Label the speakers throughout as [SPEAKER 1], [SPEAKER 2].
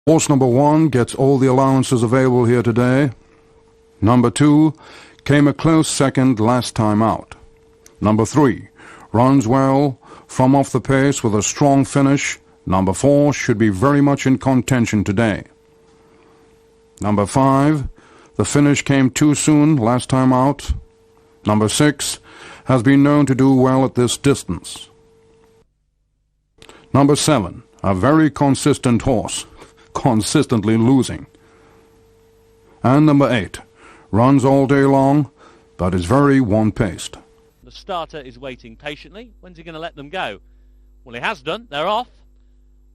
[SPEAKER 1] Horse number 1 gets all the allowances available here today. Number 2 came a close second last time out. Number 3 runs well from off the pace with a strong finish. Number 4 should be very much in contention today. Number 5, the finish came too soon last time out. Number 6 has been known to do well at this distance. Number 7, a very consistent horse, consistently losing. And number 8, runs all day long, but is very one-paced.
[SPEAKER 2] The starter is waiting patiently. When's he going to let them go? Well, he has done. They're off.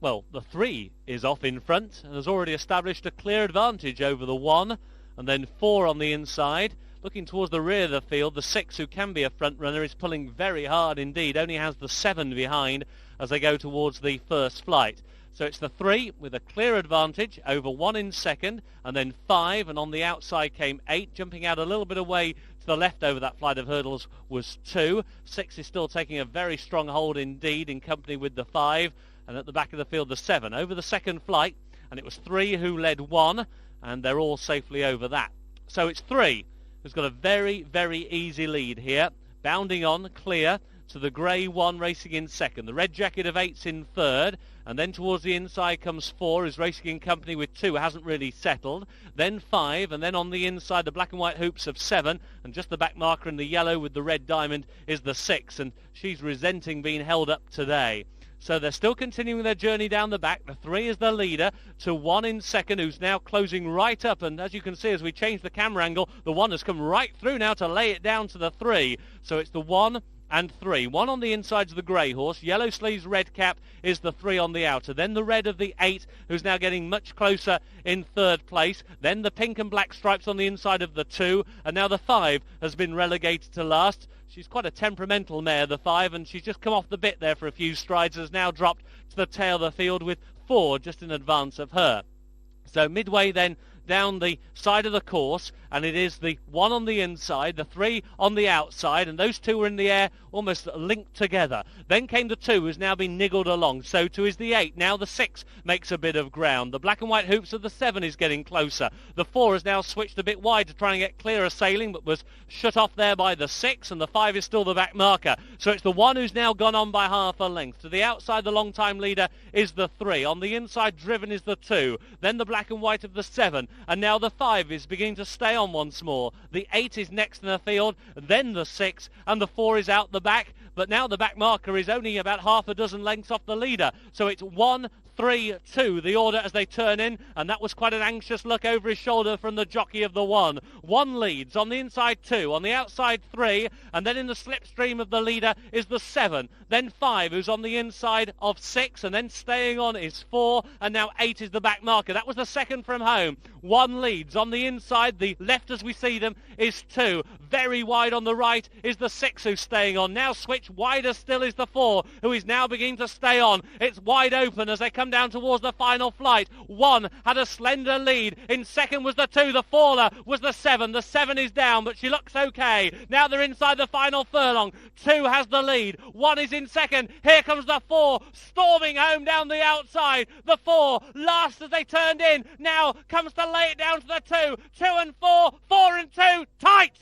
[SPEAKER 2] Well, the 3 is off in front and has already established a clear advantage over the 1, and then 4 on the inside. Looking towards the rear of the field, the 6, who can be a front runner, is pulling very hard indeed. Only has the 7 behind as they go towards the first flight. So it's the 3 with a clear advantage over 1 in second, and then 5, and on the outside came 8, jumping out a little bit away to the left over that flight of hurdles was 2. 6 is still taking a very strong hold indeed in company with the 5, and at the back of the field the 7 over the second flight, and it was 3 who led 1, and they're all safely over that. So it's 3 who's got a very, very easy lead here, bounding on clear to the grey 1 racing in second. The red jacket of 8's in third, and then towards the inside comes 4, who's racing in company with 2, hasn't really settled. Then 5, and then on the inside the black and white hoops of 7, and just the back marker in the yellow with the red diamond is the 6, and she's resenting being held up today. So they're still continuing their journey down the back. The 3 is the leader to 1 in second, who's now closing right up. And as you can see, as we change the camera angle, the 1 has come right through now to lay it down to the 3. So it's the 1 and 3. 1 on the insides of the grey horse. Yellow sleeves, red cap is the 3 on the outer. Then the red of the 8, who's now getting much closer in third place. Then the pink and black stripes on the inside of the 2. And now the 5 has been relegated to last. She's quite a temperamental mare, the 5, and she's just come off the bit there for a few strides, has now dropped to the tail of the field with 4 just in advance of her. So midway then down the side of the course, and it is the 1 on the inside, the 3 on the outside, and those 2 were in the air almost linked together. Then came the 2, who's now been niggled along. So too is the 8. Now the 6 makes a bit of ground. The black and white hoops of the 7 is getting closer. The 4 has now switched a bit wide to try and get clearer sailing, but was shut off there by the 6, and the 5 is still the back marker. So it's the 1 who's now gone on by half a length. To the outside, the long-time leader is the 3. On the inside, driven is the 2. Then the black and white of the 7, and now the 5 is beginning to stay on once more. The 8 is next in the field, then the 6, and the 4 is out the back, but now the back marker is only about half a dozen lengths off the leader. So it's 1, 3, 2, the order as they turn in, and that was quite an anxious look over his shoulder from the jockey of the 1. 1 leads, on the inside 2, on the outside 3, and then in the slipstream of the leader is the 7, then 5, who's on the inside of 6, and then staying on is 4, and now 8 is the back marker. That was the second from home. 1 leads, on the inside, the left as we see them is 2, very wide on the right is the 6 who's staying on. Now switch wider still is the 4, who is now beginning to stay on. It's wide open as they come down towards the final flight. 1 had a slender lead. In second was the 2. The faller was the 7. The 7 is down, but she looks okay. Now they're inside the final furlong. 2 has the lead. 1 is in second. Here comes the 4, storming home down the outside. The 4, last as they turned in, now comes to lay it down to the 2. 2 and 4, 4 and 2, tight!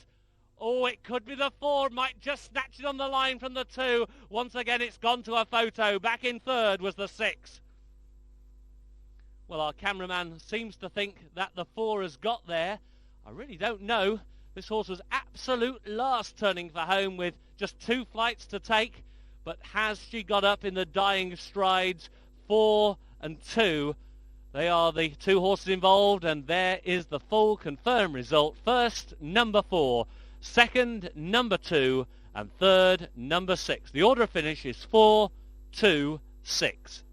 [SPEAKER 2] Oh, it could be the 4, might just snatch it on the line from the 2. Once again, it's gone to a photo. Back in third was the 6. Well, our cameraman seems to think that the 4 has got there. I really don't know. This horse was absolute last turning for home with just 2 flights to take. But has she got up in the dying strides? 4 and 2. They are the 2 horses involved, and there is the full confirmed result. First, number 4. Second, number 2. And third, number 6. The order of finish is 4, 2, 6.